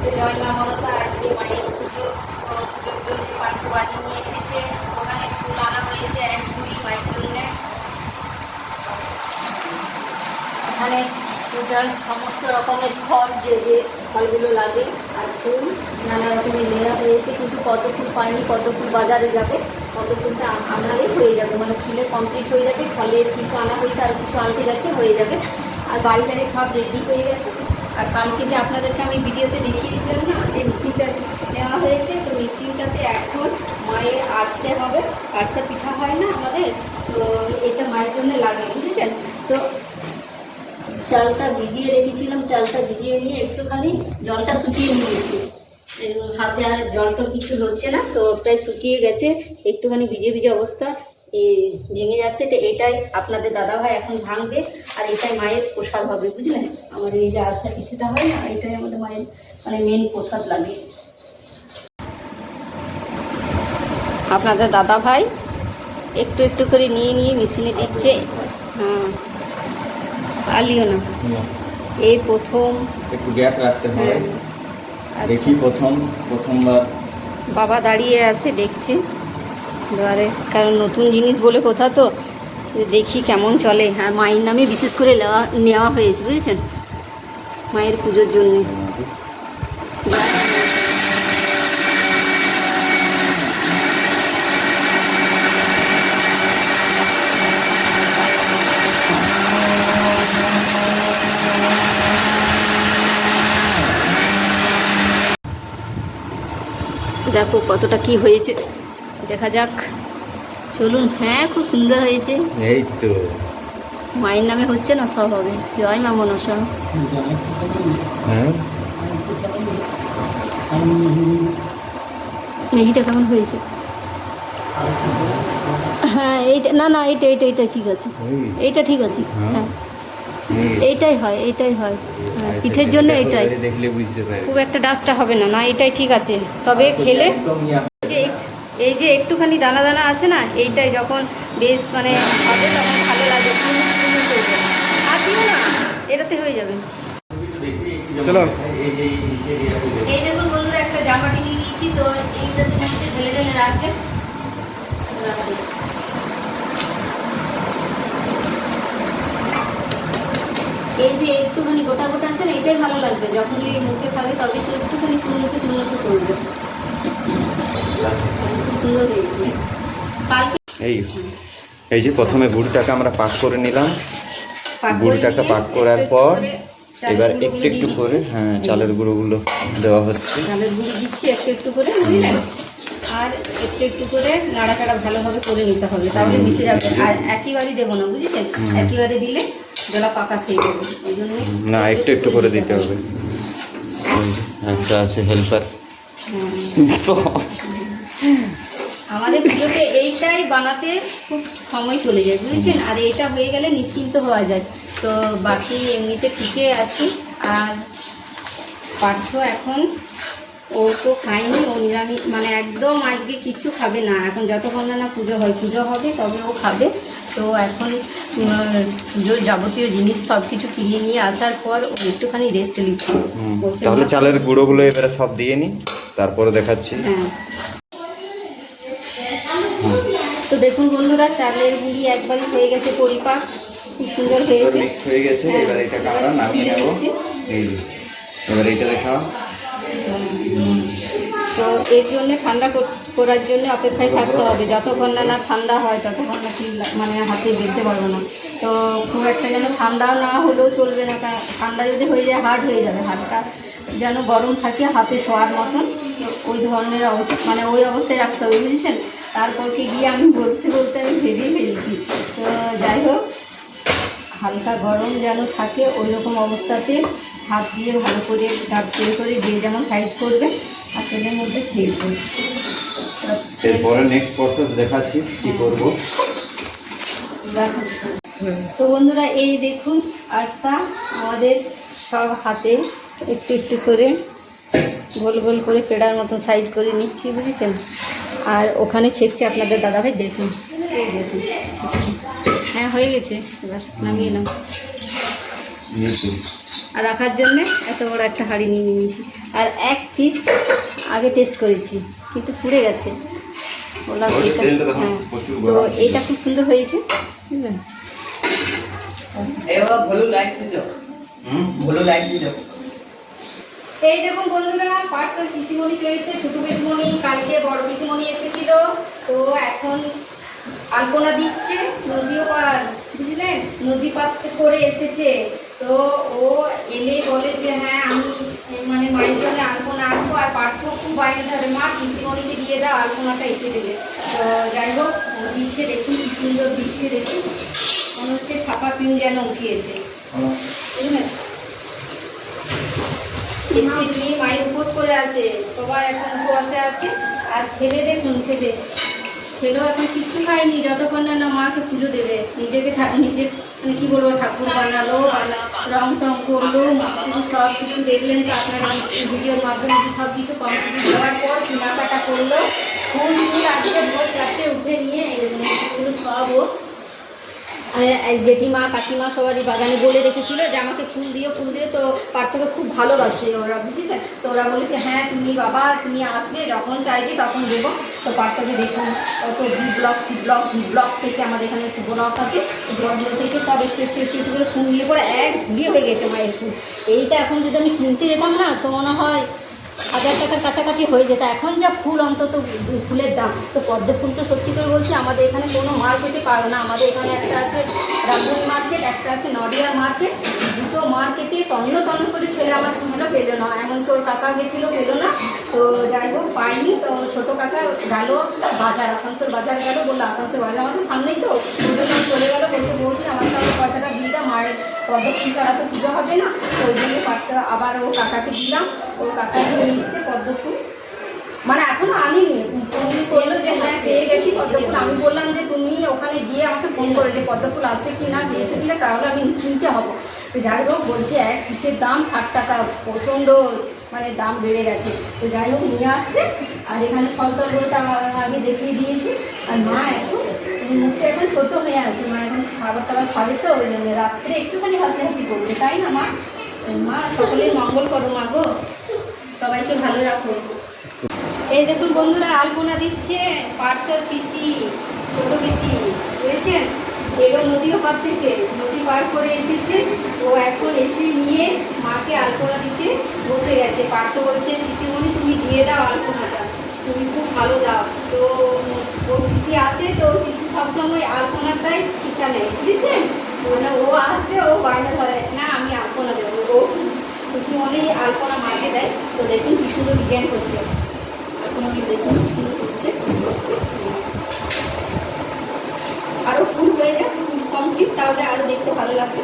তো জয় মা মনসা আজকে মায়ের পুজোর জন্য পার্থ বাড়ি নিয়ে এসেছে, ওখানে ফুল আনা হয়েছে এক ঝুড়ি মায়ের জন্যে। এখানে পূজার সমস্ত রকমের ফল, যে যে ফলগুলো লাগে আর ফুল নানা রকমের নেওয়া হয়েছে, কিন্তু কত ফুল পাইনি, কত ফুল বাজারে যাবে, কত ফুলটা আনালেই হয়ে যাবে, মানে ফুলে কমপ্লিট হয়ে যাবে। ফলের কিছু আনা হয়েছে আর কিছু আনতে গেছে, হয়ে যাবে। আর বাড়িটারে সব রেডি হয়ে গেছে। আর কালকে যে আপনাদেরকে আমি ভিডিওতে দেখিয়েছিলাম না, যে মেশিনটা নেওয়া হয়েছে, তো মেশিনটাতে এখন মায়ের আরসে হবে। আরসা পিঠা হয় না আমাদের, তো এটা মায়ের জন্য লাগে, বুঝেছেন? তো চালটা ভিজিয়ে রেখেছিলাম, চালটা ভিজিয়ে নিয়ে একটুখানি জলটা শুকিয়ে নিয়েছি। হাতে আর জলটা কিছু হচ্ছে না, তো প্রায় শুকিয়ে গেছে, একটুখানি ভিজে ভিজে অবস্থা ভেঙে যাচ্ছে। তো এটাই আপনাদের দাদাভাই এখন ভাঙবে, আর এটাই মায়ের প্রসাদ হবে, বুঝলেন? আমাদের এই যে আরসা পিঠাটা হয় না, এটাই আমাদের মায়ের মানে মেন প্রসাদ লাগে। আপনাদের দাদাভাই একটু একটু করে নিয়ে নিয়ে মেশিনে দিচ্ছে। হ্যাঁ, আলিও না, এই প্রথম একটু গ্যাপ রাখতে হবে। দেখি প্রথমবার বাবা দাঁড়িয়ে আছে, দেখছি দুয়ারে, কারণ নতুন জিনিস বলে কথা, তো দেখি কেমন চলে। আর মায়ের নামে বিশেষ করে নেওয়া হয়েছে, বুঝেছেন, মায়ের পুজোর জন্য। দেখো কতটা কি হয়েছে, দেখা যাক, চলুন। হ্যাঁ, খুব সুন্দর হয়েছে। এই তো মায়ের নামে হচ্ছে না, সব হবে। জয় মা মনসা। হ্যাঁ, মেঘিটা কেমন হয়েছে? হ্যাঁ, এইটা না না, এইটা এইটা এইটা ঠিক আছে, এইটা ঠিক আছে। হ্যাঁ, এইটাই হয়, এইটাই হয়। হ্যাঁ, পিঠের জন্য এটাই, দেখলে বুঝতে পারবে, খুব একটা ডাস্টটা হবে না। না, এটাই ঠিক আছে, তবে খেলে এই যে একটুখানি দানা দানা আছে না, এইটাই যখন বেশ মানে হবে তখন ভালো লাগে। আর দিও না, এটাতে হয়ে যাবে। চলো। এই দেখুন বন্ধুরা, একটা জামাটি নিয়ে নিয়েছি, তো এইটাতে ঢেলে ঢেলে রাখবে। এই যে একটুখানি গোটা গোটা আছে না, এটাই ভালো লাগবে, যখন এই মুখে খাবে তবে তো একটুখানি চুলমুখে করবে। সুন্দর হয়েছে। কালকে এই যে প্রথমে গুড়টাকে আমরা পাক করে নিলাম, গুড়টাকে পাক করার পর এবার একটু একটু করে চালের গুঁড়োগুলো দেওয়া হচ্ছে। চালের গুঁড়ো দিচ্ছি একটু একটু করে, বুঝলেন? আর একটু একটু করে নাড়াচাড়া ভালোভাবে করে নিতে হবে, তাহলে মিশে যাবে। আর একইবারই দেবো না, বুঝেছেন? একইবারে দিলে জলা পাকা খেয়ে যাবে, ওই জন্য না, একটু একটু করে দিতে হবে। একটা আছে হেল্পার। আমাদের পুজোতে এইটাই বানাতে খুব সময় চলে যায়, বুঝেছেন? আর এইটা হয়ে গেলে নিশ্চিন্ত হওয়া যায়। তো বাকি এমনিতে ঠিকই আছি। আর পার্থ এখন, ও তো খায়নি, ও নিরামিষ, মানে একদম আজকে কিছু খাবে না এখন, যতক্ষণ না পুজো হয়, পুজো হবে তবে ও খাবে। তো এখন পুজোর যাবতীয় জিনিস সব কিছু কিনে নিয়ে আসার পর ও একটুখানি রেস্ট নিচ্ছে। তাহলে চালের গুঁড়োগুলো এবারে সব দিয়ে নি, তারপরে দেখাচ্ছি। হ্যাঁ, তো দেখুন বন্ধুরা, চালের গুঁড়ি একবারই হয়ে গেছে পরিপাক, খুব সুন্দর হয়েছে, মিক্স হয়ে গেছে। এবার এটাকে আমরা নামিয়ে নেব। এই এবার এটা দেখা, তো এর জন্য ঠান্ডা করার জন্য অপেক্ষায় থাকতে হবে, যতক্ষণ না ঠান্ডা হয় ততক্ষণ না ঠিক মানে হাতে বেঁধতে পারবো না। তো খুব একটা যেন ঠান্ডাও না হলেও চলবে না, কারণ ঠান্ডা যদি হয়ে যায় হার্ড হয়ে যাবে, হাতটা যেন গরম থাকে হাতে শোয়ার মতন, ওই ধরনের অবস্থা, মানে ওই অবস্থায় রাখতে হবে, বুঝেছেন? তারপরকে গিয়ে আমি বলতে বলতে আমি ভেবেই ফেলেছি। তো যাই হোক, হালকা গরম যেন থাকে ওই রকম অবস্থাতে হাত দিয়ে ভালো করে ডাব তৈরি করে যে যেমন সাইজ করবে আর তেলের মধ্যে ছেড়ে দেবে। এরপরে নেক্সট প্রসেস দেখাচ্ছি কি করব। তো বন্ধুরা, এই দেখুন আরসা আমাদের সব হাতে একটু একটু করে গোল গোল করে পেড়ার মতো সাইজ করে নিচ্ছি, বুঝেছেন? আর ওখানে ছেঁকছে আপনাদের দাদাভাই, দেখুন, এই দেখুন। হ্যাঁ, হয়ে গেছে, এবার নামিয়ে নাও। আর রাখার জন্য এত বড় একটা হাঁড়ি নিয়ে নিয়েছি। আর এক পিস আগে টেস্ট করেছি কিন্তু পুড়ে গেছে, বললাম এটা হ্যাঁ, তো এইটা খুব সুন্দর হয়েছে বুঝলেন। এই দেখুন বন্ধুরা, পার্থর পিসিমণি চলেছে, ছোট পিসিমণি কালকে বড় পিসিমণি এসেছিল, তো এখন আলপনা দিচ্ছে। নদীও পার বুঝলেন, নদী পার করে এসেছে, তো ও এলে বলে যে হ্যাঁ আমি মানে মায়ের জন্য আলপনা আঁকবো। আর পার্থ খুব বাইরে ধরে, মা পিসিমণিকে দিয়ে দাও, আলপনাটা এঁকে দেবে। তো যাই হোক দিচ্ছে, দেখুন কি সুন্দর দিচ্ছে, দেখুন মনে হচ্ছে ছাপা পিন যেন উঠিয়েছে বুঝলেন। মায়ের উপোস করে আছে, সবাই এখন উপবাসে আছে। আর ছেলে দেখুন, ছেলেও এখন কিচ্ছু খায়নি যতক্ষণ না মাকে পুজো দেবে। নিজেকে নিজে মানে কি বলবো, ঠাকুর বানালো, রং টং করলো, সব কিছু দেখলেন তো আপনারা ভিডিওর মাধ্যমে, সব কিছু কমপ্লিট হওয়ার পর কেনাকাটা করলো। ফুল আজকে ভোর 4টে উঠে নিয়ে এগুলো সব ও জেঠিমা কাকিমা সবারই বাগানে বলে রেখেছিল যে আমাকে ফুল দিও। তো পার্থকে খুব ভালোবাসে ওরা, বুঝেছে। তো ওরা বলেছে হ্যাঁ তুমি বাবা তুমি আসবে, যখন চাইবে তখন দেবো। তো পার্থকে দেখুন কত ডি ব্লক থেকে আমাদের এখানে ব্লক আছে, ব্লকগুলো থেকে সব একটু করে ফুল দিয়ে পরে এক ঝুড়ি হয়ে গেছে মায়ের ফুল। এইটা এখন যদি আমি কিনতে যেতাম না তো মনে হয় 1000 টাকার কাছাকাছি হয়ে যেত। এখন যা ফুল, অন্তত ফুলের দাম। তো পদ্ম ফুল তো সত্যি করে বলছি আমাদের এখানে কোনো মার্কেটে পাবে না। আমাদের এখানে একটা আছে রামধনী মার্কেট, একটা আছে নডিয়ার মার্কেট, দুটো মার্কেটে তন্ন করে ছেলে আমার ফুলগুলো পেলো না। এমনকি ওর কাকা গেছিলো, পেলো না। তো যাই হোক পাইনি। তো ছোটো কাকা গেল বাজার, আসানসোল বাজার গেল, বললো আসানসোল বাজার আমাদের সামনেই, তো ওদের চলে গেলো, বলতে বলছি আমার তাহলে পয়সাটা দিয়ে দাও, মায়ের পদ্ম ফুল ছাড়া তো পুজো হবে না। তো ওই জন্য আবার ও কাকাকে দিলাম, ওর কাকা নিয়ে এসছে পদ্ম ফুল, মানে এখনো আনিনি। ফোন করলো যে হ্যাঁ পেয়ে গেছি পদ্ম ফুল। আমি বললাম যে তুমি ওখানে গিয়ে আমাকে ফোন করে যে পদ্ম ফুল আছে কি না, পেয়েছো কিনা, তাহলে আমি নিশ্চিন্তে হবো। তো যাই হোক বলছে এক পিসের দাম 60 টাকা, প্রচণ্ড মানে দাম বেড়ে গেছে। তো যাই হোক নিয়ে আসছে। আর এখানে ফলতলটা আগে দেখিয়ে দিয়েছি। আর মা এখন মুখটা এখন ছোটো হয়ে আছে, মা এখন খাবার টাবার খাবে, তো ওই জন্য রাত্রে একটুখানি হাসি করবে, তাই না মা? মা সকলের মঙ্গল করো মা গো, সবাইকে ভালো রাখো। এই দেখুন বন্ধুরা, আলপনা দিচ্ছে পার্থর পিসি, ছোট পিসি বুঝেছেন। এলো নদীও পার থেকে, নদী পার করে এসেছে। ও এখন এসে নিয়ে মাকে আলপনা দিতে বসে গেছে। পার্থ বলছে পিসিমণি তুমি দিয়ে দাও আলপনাটা, তুমি খুব ভালো দাও। তো ওর পিসি আসে, তো ওর পিসি সবসময় আলপনাটাই ঠিকা নেয় বুঝেছেন। মানে ও আসবে, ও বায়না ধরে না আমি আলপনা দেবো, ও পিসিমণি আলপনা মাকে দেয়। তো দেখুন কি সুন্দর ডিজাইন করছে আলপনাটি, দেখুন কি সুন্দর করছে। আরও ফুল হয়ে যায়, ফুল কমপ্লিট, তাহলে আরও দেখতে ভালো লাগবে।